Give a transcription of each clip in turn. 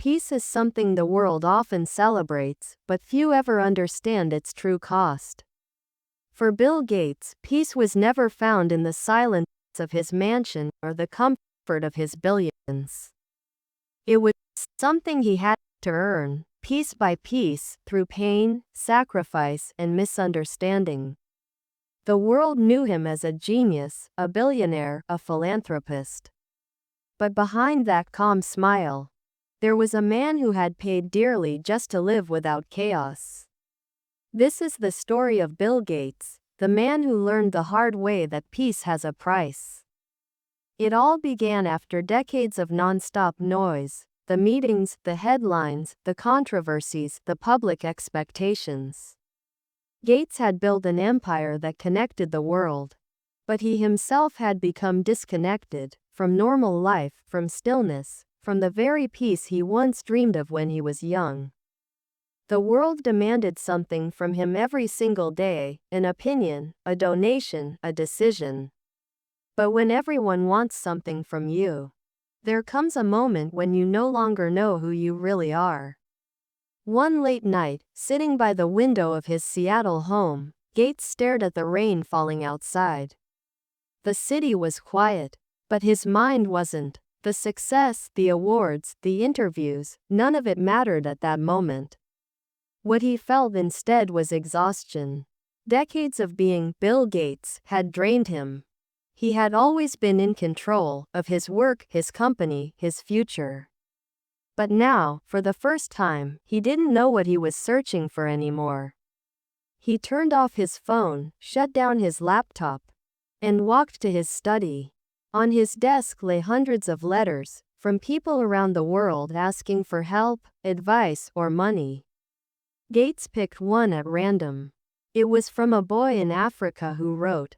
Peace is something the world often celebrates, but few ever understand its true cost. For Bill Gates, peace was never found in the silence of his mansion or the comfort of his billions. It was something he had to earn, piece by piece, through pain, sacrifice, and misunderstanding. The world knew him as a genius, a billionaire, a philanthropist. But behind that calm smile, there was a man who had paid dearly just to live without chaos. This is the story of Bill Gates, the man who learned the hard way that peace has a price. It all began after decades of non-stop noise, the meetings, the headlines, the controversies, the public expectations. Gates had built an empire that connected the world. But he himself had become disconnected from normal life, from stillness, from the very peace he once dreamed of when he was young. The world demanded something from him every single day, an opinion, a donation, a decision. But when everyone wants something from you, there comes a moment when you no longer know who you really are. One late night, sitting by the window of his Seattle home, Gates stared at the rain falling outside. The city was quiet, but his mind wasn't. The success, the awards, the interviews, none of it mattered at that moment. What he felt instead was exhaustion. Decades of being Bill Gates had drained him. He had always been in control of his work, his company, his future. But now, for the first time, he didn't know what he was searching for anymore. He turned off his phone, shut down his laptop, and walked to his study. On his desk lay hundreds of letters, from people around the world asking for help, advice, or money. Gates picked one at random. It was from a boy in Africa who wrote,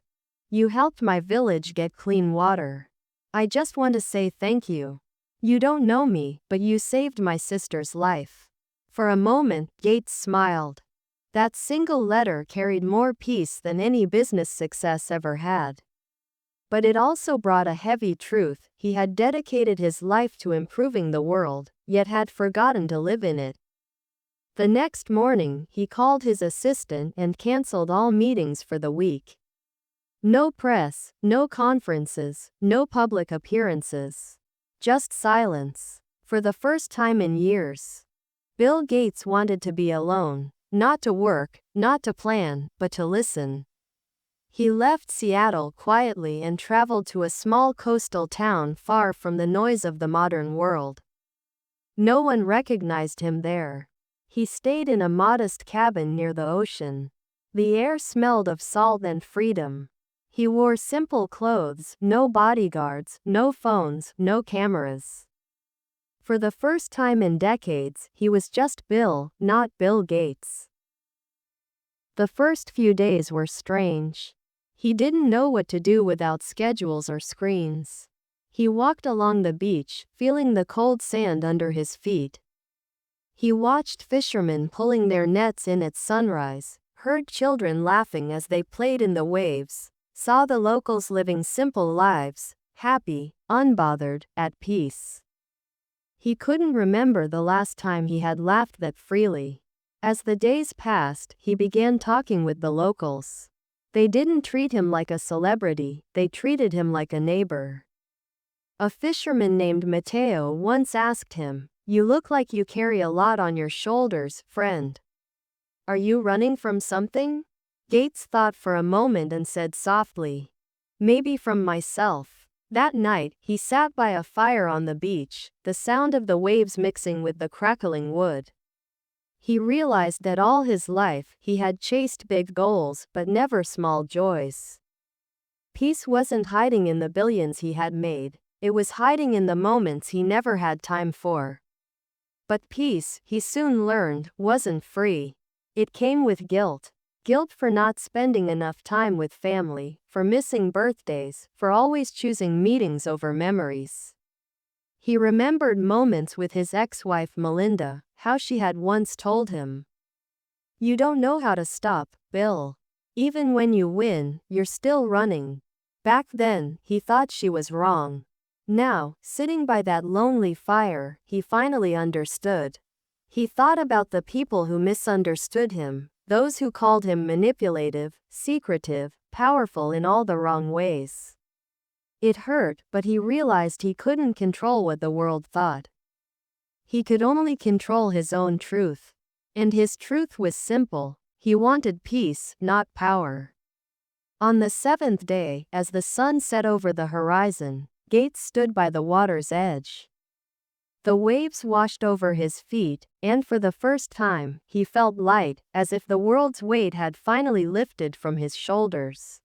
"You helped my village get clean water. I just want to say thank you. You don't know me, but you saved my sister's life." For a moment, Gates smiled. That single letter carried more peace than any business success ever had. But it also brought a heavy truth: he had dedicated his life to improving the world, yet had forgotten to live in it. The next morning, he called his assistant and canceled all meetings for the week. No press, no conferences, no public appearances. Just silence. For the first time in years, Bill Gates wanted to be alone, not to work, not to plan, but to listen. He left Seattle quietly and traveled to a small coastal town far from the noise of the modern world. No one recognized him there. He stayed in a modest cabin near the ocean. The air smelled of salt and freedom. He wore simple clothes, no bodyguards, no phones, no cameras. For the first time in decades, he was just Bill, not Bill Gates. The first few days were strange. He didn't know what to do without schedules or screens. He walked along the beach, feeling the cold sand under his feet. He watched fishermen pulling their nets in at sunrise, heard children laughing as they played in the waves, saw the locals living simple lives, happy, unbothered, at peace. He couldn't remember the last time he had laughed that freely. As the days passed, he began talking with the locals. They didn't treat him like a celebrity, they treated him like a neighbor. A fisherman named Mateo once asked him, "You look like you carry a lot on your shoulders, friend. Are you running from something?" Gates thought for a moment and said softly, "Maybe from myself." That night, he sat by a fire on the beach, the sound of the waves mixing with the crackling wood. He realized that all his life, he had chased big goals, but never small joys. Peace wasn't hiding in the billions he had made, it was hiding in the moments he never had time for. But peace, he soon learned, wasn't free. It came with guilt. Guilt for not spending enough time with family, for missing birthdays, for always choosing meetings over memories. He remembered moments with his ex-wife Melinda, how she had once told him, "You don't know how to stop, Bill. Even when you win, you're still running." Back then, he thought she was wrong. Now, sitting by that lonely fire, he finally understood. He thought about the people who misunderstood him, those who called him manipulative, secretive, powerful in all the wrong ways. It hurt, but he realized he couldn't control what the world thought. He could only control his own truth. And his truth was simple. He wanted peace, not power. On the seventh day, as the sun set over the horizon, Gates stood by the water's edge. The waves washed over his feet, and for the first time, he felt light, as if the world's weight had finally lifted from his shoulders.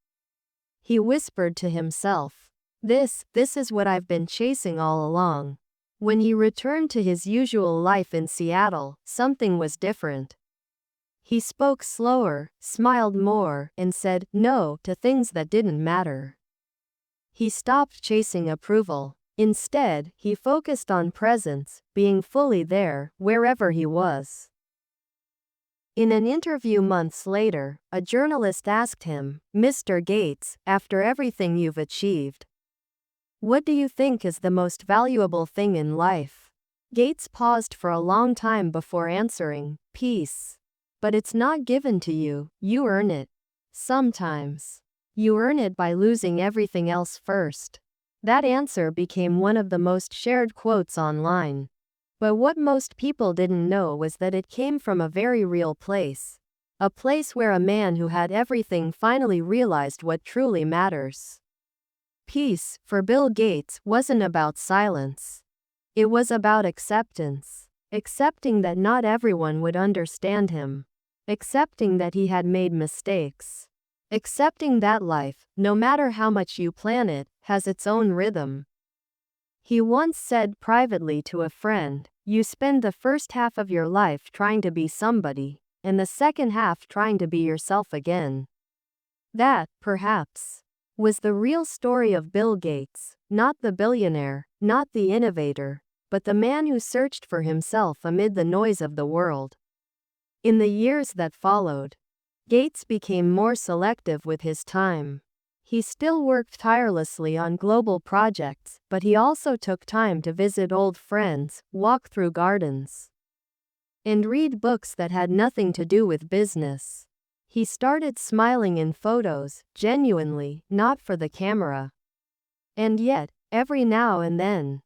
He whispered to himself, This is what I've been chasing all along." When he returned to his usual life in Seattle, something was different. He spoke slower, smiled more, and said no to things that didn't matter. He stopped chasing approval. Instead, he focused on presence, being fully there, wherever he was. In an interview months later, a journalist asked him, "Mr. Gates, after everything you've achieved, what do you think is the most valuable thing in life?" Gates paused for a long time before answering, "Peace. But it's not given to you, you earn it. Sometimes. You earn it by losing everything else first." That answer became one of the most shared quotes online. But what most people didn't know was that it came from a very real place. A place where a man who had everything finally realized what truly matters. Peace, for Bill Gates, wasn't about silence. It was about acceptance. Accepting that not everyone would understand him. Accepting that he had made mistakes. Accepting that life, no matter how much you plan it, has its own rhythm. He once said privately to a friend, "You spend the first half of your life trying to be somebody, and the second half trying to be yourself again." That, perhaps, was the real story of Bill Gates, not the billionaire, not the innovator, but the man who searched for himself amid the noise of the world. In the years that followed, Gates became more selective with his time. He still worked tirelessly on global projects, but he also took time to visit old friends, walk through gardens, and read books that had nothing to do with business. He started smiling in photos, genuinely, not for the camera. And yet, every now and then,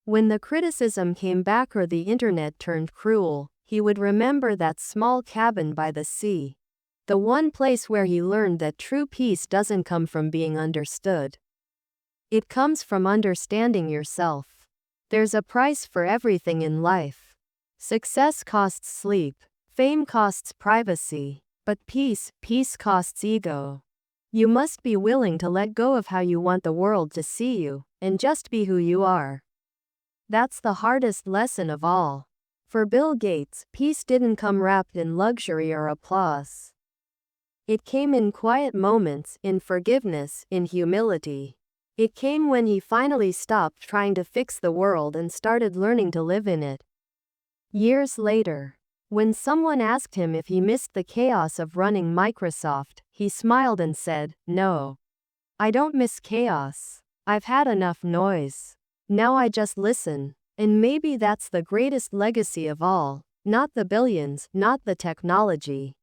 when the criticism came back or the internet turned cruel, he would remember that small cabin by the sea. The one place where he learned that true peace doesn't come from being understood. It comes from understanding yourself. There's a price for everything in life. Success costs sleep. Fame costs privacy. But peace costs ego. You must be willing to let go of how you want the world to see you, and just be who you are. That's the hardest lesson of all. For Bill Gates, peace didn't come wrapped in luxury or applause. It came in quiet moments, in forgiveness, in humility. It came when he finally stopped trying to fix the world and started learning to live in it. Years later, when someone asked him if he missed the chaos of running Microsoft, he smiled and said, "No. I don't miss chaos. I've had enough noise. Now I just listen." And maybe that's the greatest legacy of all, not the billions, not the technology,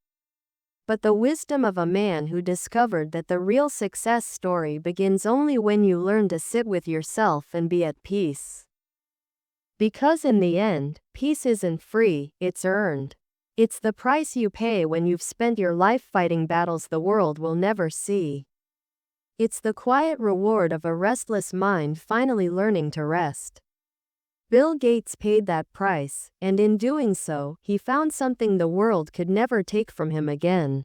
but the wisdom of a man who discovered that the real success story begins only when you learn to sit with yourself and be at peace. Because in the end, peace isn't free, it's earned. It's the price you pay when you've spent your life fighting battles the world will never see. It's the quiet reward of a restless mind finally learning to rest. Bill Gates paid that price, and in doing so, he found something the world could never take from him again.